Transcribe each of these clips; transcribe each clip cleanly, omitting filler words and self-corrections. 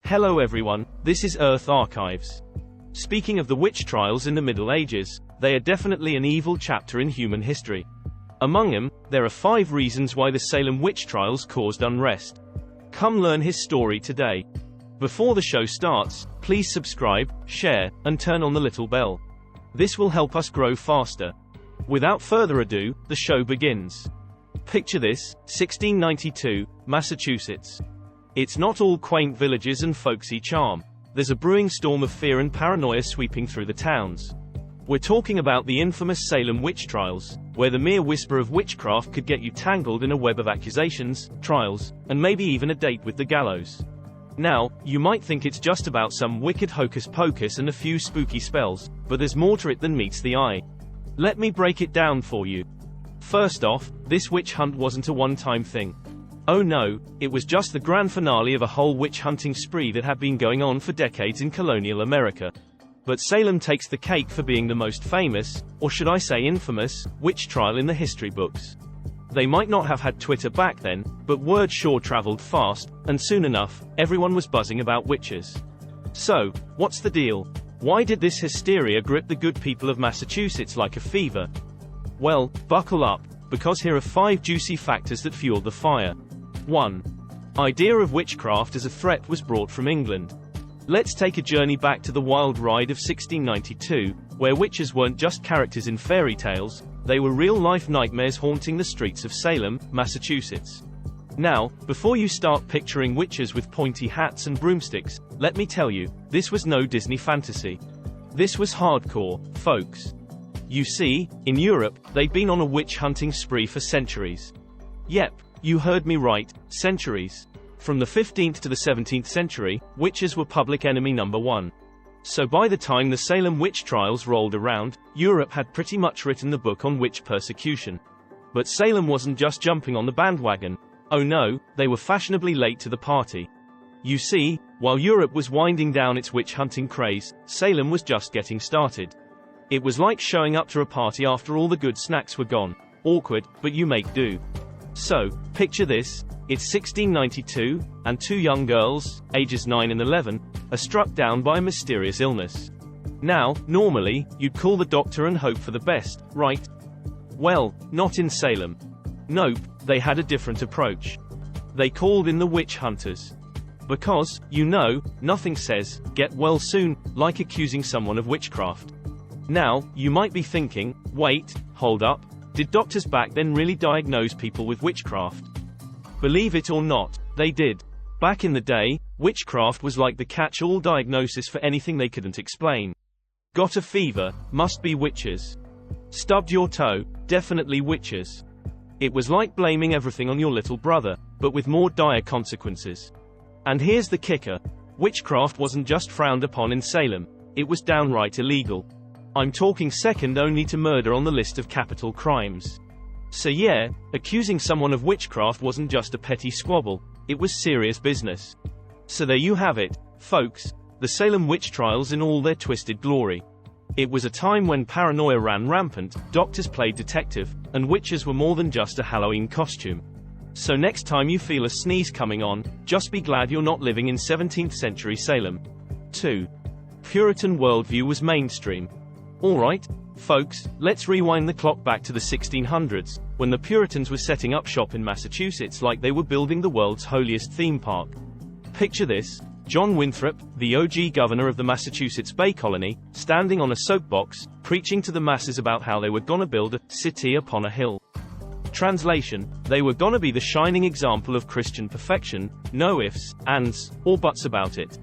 Hello everyone, this is Earth Archives. Speaking of the witch trials in the Middle Ages, they are definitely an evil chapter in human history. Among them, there are 5 reasons why the Salem Witch Trials caused unrest. Come learn his story today. Before the show starts, please subscribe, share, and turn on the little bell. This will help us grow faster. Without further ado, the show begins. Picture this, 1692, Massachusetts. It's not all quaint villages and folksy charm. There's a brewing storm of fear and paranoia sweeping through the towns. We're talking about the infamous Salem Witch Trials, where the mere whisper of witchcraft could get you tangled in a web of accusations, trials, and maybe even a date with the gallows. Now, you might think it's just about some wicked hocus-pocus and a few spooky spells, but there's more to it than meets the eye. Let me break it down for you. First off, this witch hunt wasn't a one-time thing. Oh no, it was just the grand finale of a whole witch hunting spree that had been going on for decades in colonial America. But Salem takes the cake for being the most famous, or should I say infamous, witch trial in the history books. They might not have had Twitter back then, but word sure traveled fast, and soon enough, everyone was buzzing about witches. So, what's the deal? Why did this hysteria grip the good people of Massachusetts like a fever? Well, buckle up, because here are 5 juicy factors that fueled the fire. 1. Idea of witchcraft as a threat was brought from England. Let's take a journey back to the wild ride of 1692, where witches weren't just characters in fairy tales, they were real-life nightmares haunting the streets of Salem, Massachusetts. Now, before you start picturing witches with pointy hats and broomsticks, let me tell you, this was no Disney fantasy. This was hardcore, folks. You see, in Europe, they'd been on a witch-hunting spree for centuries. Yep, you heard me right, centuries. From the 15th to the 17th century, witches were public enemy number 1. So by the time the Salem Witch Trials rolled around, Europe had pretty much written the book on witch persecution. But Salem wasn't just jumping on the bandwagon. Oh no, they were fashionably late to the party. You see, while Europe was winding down its witch-hunting craze, Salem was just getting started. It was like showing up to a party after all the good snacks were gone. Awkward, but you make do. So, picture this, it's 1692, and 2 young girls, ages 9 and 11, are struck down by a mysterious illness. Now, normally, you'd call the doctor and hope for the best, right? Well, not in Salem. Nope, they had a different approach. They called in the witch hunters. Because, you know, nothing says, get well soon, like accusing someone of witchcraft. Now, you might be thinking, wait, hold up. Did doctors back then really diagnose people with witchcraft? Believe it or not, they did. Back in the day, witchcraft was like the catch-all diagnosis for anything they couldn't explain. Got a fever? Must be witches. Stubbed your toe? Definitely witches. It was like blaming everything on your little brother, but with more dire consequences. And here's the kicker. Witchcraft wasn't just frowned upon in Salem, it was downright illegal. I'm talking second only to murder on the list of capital crimes. So yeah, accusing someone of witchcraft wasn't just a petty squabble, it was serious business. So there you have it, folks, the Salem Witch Trials in all their twisted glory. It was a time when paranoia ran rampant, doctors played detective, and witches were more than just a Halloween costume. So next time you feel a sneeze coming on, just be glad you're not living in 17th century Salem. 2. Puritan worldview was mainstream. Alright, folks, let's rewind the clock back to the 1600s, when the Puritans were setting up shop in Massachusetts like they were building the world's holiest theme park. Picture this, John Winthrop, the OG governor of the Massachusetts Bay Colony, standing on a soapbox, preaching to the masses about how they were gonna build a city upon a hill. Translation, they were gonna be the shining example of Christian perfection, no ifs, ands, or buts about it.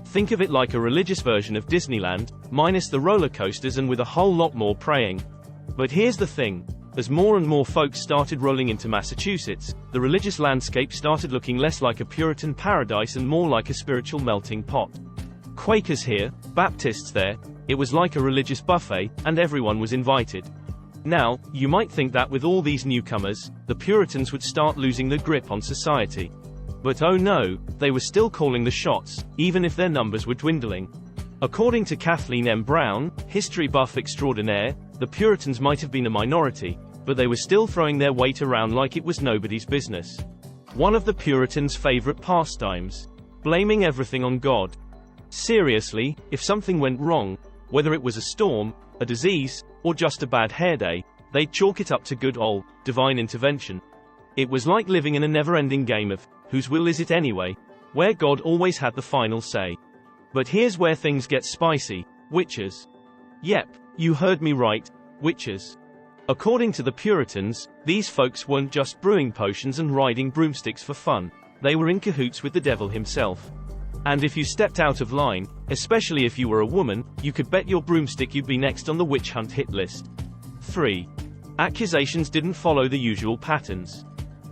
Think of it like a religious version of Disneyland, minus the roller coasters and with a whole lot more praying. But here's the thing. As more and more folks started rolling into Massachusetts, the religious landscape started looking less like a Puritan paradise and more like a spiritual melting pot. Quakers here, Baptists there, it was like a religious buffet, and everyone was invited. Now, you might think that with all these newcomers, the Puritans would start losing their grip on society. But oh no, they were still calling the shots, even if their numbers were dwindling. According to Kathleen M. Brown, history buff extraordinaire, the Puritans might have been a minority, but they were still throwing their weight around like it was nobody's business. One of the Puritans' favorite pastimes. blaming everything on God. Seriously, if something went wrong, whether it was a storm, a disease, or just a bad hair day, they'd chalk it up to good old, divine intervention. It was like living in a never-ending game of, whose will is it anyway, where God always had the final say. But here's where things get spicy: witches. Yep, you heard me right, witches. According to the Puritans, these folks weren't just brewing potions and riding broomsticks for fun. They were in cahoots with the devil himself. And if you stepped out of line, especially if you were a woman, you could bet your broomstick you'd be next on the witch hunt hit list. 3. Accusations didn't follow the usual patterns.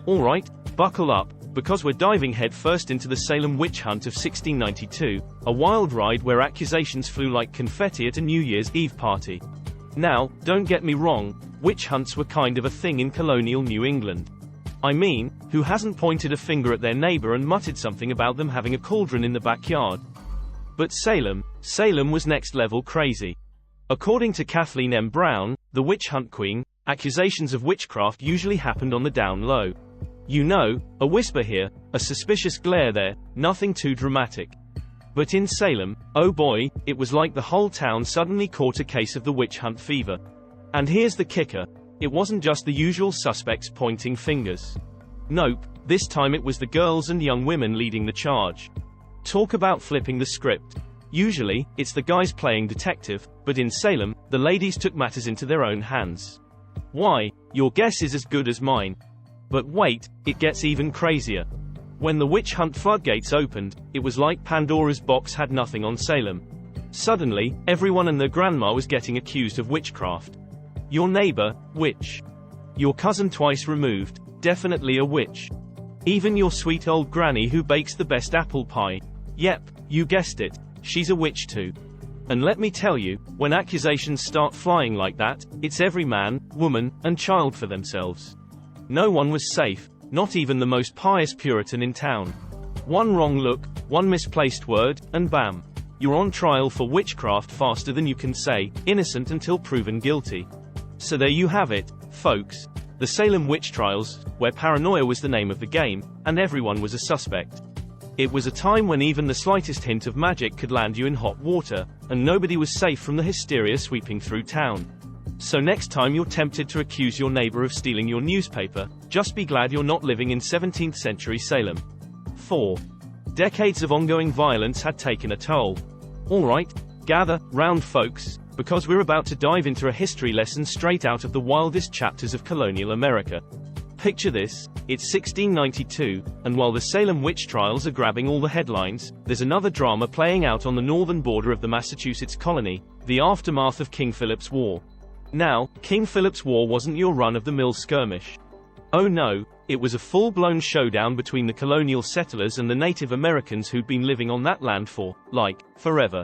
Alright, buckle up, because we're diving headfirst into the Salem witch hunt of 1692, a wild ride where accusations flew like confetti at a New Year's Eve party. Now, don't get me wrong, witch hunts were kind of a thing in colonial New England. I mean, who hasn't pointed a finger at their neighbor and muttered something about them having a cauldron in the backyard? But Salem was next level crazy. According to Kathleen M. Brown, the witch hunt queen, accusations of witchcraft usually happened on the down low. You know, a whisper here, a suspicious glare there, nothing too dramatic. But in Salem, oh boy, it was like the whole town suddenly caught a case of the witch hunt fever. And here's the kicker: it wasn't just the usual suspects pointing fingers. Nope, this time it was the girls and young women leading the charge. Talk about flipping the script. Usually, it's the guys playing detective, but in Salem, the ladies took matters into their own hands. Why? Your guess is as good as mine. But wait, it gets even crazier. When the witch hunt floodgates opened, it was like Pandora's box had nothing on Salem. Suddenly, everyone and their grandma was getting accused of witchcraft. Your neighbor, witch. Your cousin twice removed, definitely a witch. Even your sweet old granny who bakes the best apple pie. Yep, you guessed it, she's a witch too. And let me tell you, when accusations start flying like that, it's every man, woman, and child for themselves. No one was safe, not even the most pious Puritan in town. One wrong look, one misplaced word, and bam. You're on trial for witchcraft faster than you can say, innocent until proven guilty. So there you have it, folks. The Salem Witch Trials, where paranoia was the name of the game, and everyone was a suspect. It was a time when even the slightest hint of magic could land you in hot water, and nobody was safe from the hysteria sweeping through town. So next time you're tempted to accuse your neighbor of stealing your newspaper, just be glad you're not living in 17th century Salem. 4. Decades of ongoing violence had taken a toll. Alright, gather round folks, because we're about to dive into a history lesson straight out of the wildest chapters of colonial America. Picture this, it's 1692, and while the Salem witch trials are grabbing all the headlines, there's another drama playing out on the northern border of the Massachusetts colony, the aftermath of King Philip's War. Now, King Philip's War wasn't your run-of-the-mill skirmish. Oh no, it was a full-blown showdown between the colonial settlers and the Native Americans who'd been living on that land for, like, forever.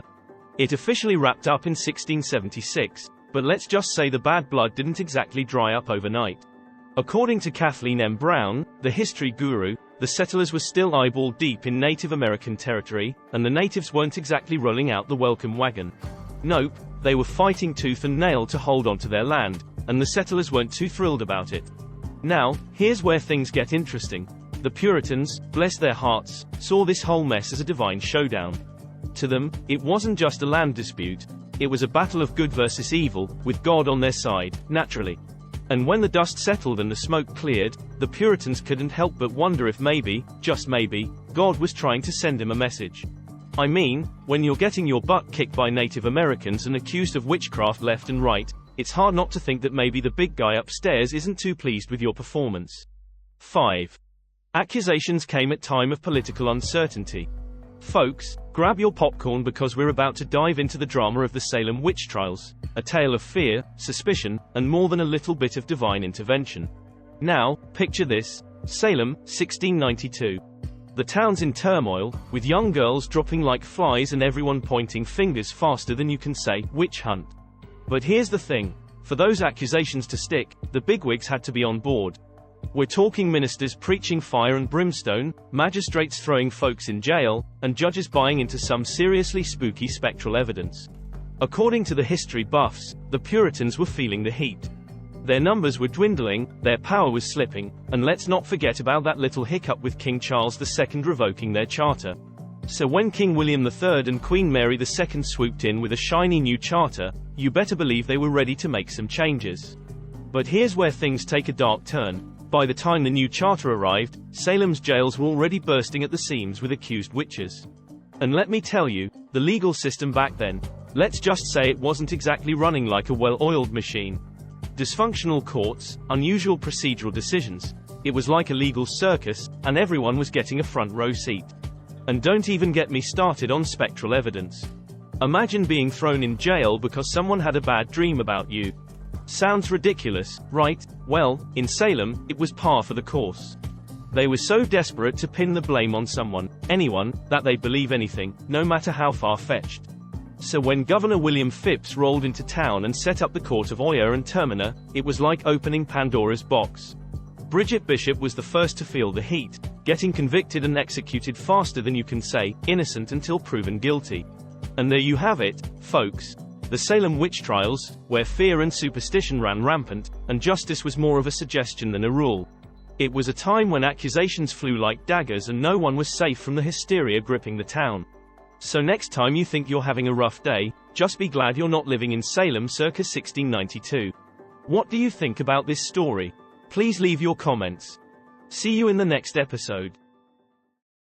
It officially wrapped up in 1676, but let's just say the bad blood didn't exactly dry up overnight. According to Kathleen M. Brown, the history guru, the settlers were still eyeball deep in Native American territory, and the natives weren't exactly rolling out the welcome wagon. Nope, they were fighting tooth and nail to hold onto their land, and the settlers weren't too thrilled about it. Now, here's where things get interesting. The Puritans, bless their hearts, saw this whole mess as a divine showdown. To them, it wasn't just a land dispute, it was a battle of good versus evil, with God on their side, naturally. And when the dust settled and the smoke cleared, the Puritans couldn't help but wonder if maybe, just maybe, God was trying to send him a message. I mean, when you're getting your butt kicked by Native Americans and accused of witchcraft left and right, it's hard not to think that maybe the big guy upstairs isn't too pleased with your performance. 5. Accusations came at time of political uncertainty. Folks, grab your popcorn because we're about to dive into the drama of the Salem Witch Trials, a tale of fear, suspicion, and more than a little bit of divine intervention. Now, picture this, Salem, 1692. The town's in turmoil, with young girls dropping like flies and everyone pointing fingers faster than you can say, witch hunt. But here's the thing, for those accusations to stick, the bigwigs had to be on board. We're talking ministers preaching fire and brimstone, magistrates throwing folks in jail, and judges buying into some seriously spooky spectral evidence. According to the history buffs, the Puritans were feeling the heat. Their numbers were dwindling, their power was slipping, and let's not forget about that little hiccup with King Charles II revoking their charter. So when King William III and Queen Mary II swooped in with a shiny new charter, you better believe they were ready to make some changes. But here's where things take a dark turn. By the time the new charter arrived, Salem's jails were already bursting at the seams with accused witches. And let me tell you, the legal system back then, let's just say it wasn't exactly running like a well-oiled machine. Dysfunctional courts, unusual procedural decisions. It was like a legal circus, and everyone was getting a front row seat. And don't even get me started on spectral evidence. Imagine being thrown in jail because someone had a bad dream about you. Sounds ridiculous, right? Well, in Salem, it was par for the course. They were so desperate to pin the blame on someone, anyone, that they'd believe anything, no matter how far-fetched. So when Governor William Phips rolled into town and set up the Court of Oyer and Terminer, it was like opening Pandora's box. Bridget Bishop was the first to feel the heat, getting convicted and executed faster than you can say innocent until proven guilty. And there you have it, folks. The Salem Witch Trials, where fear and superstition ran rampant, and justice was more of a suggestion than a rule. It was a time when accusations flew like daggers and no one was safe from the hysteria gripping the town. So next time you think you're having a rough day, just be glad you're not living in Salem circa 1692. What do you think about this story? Please leave your comments. See you in the next episode.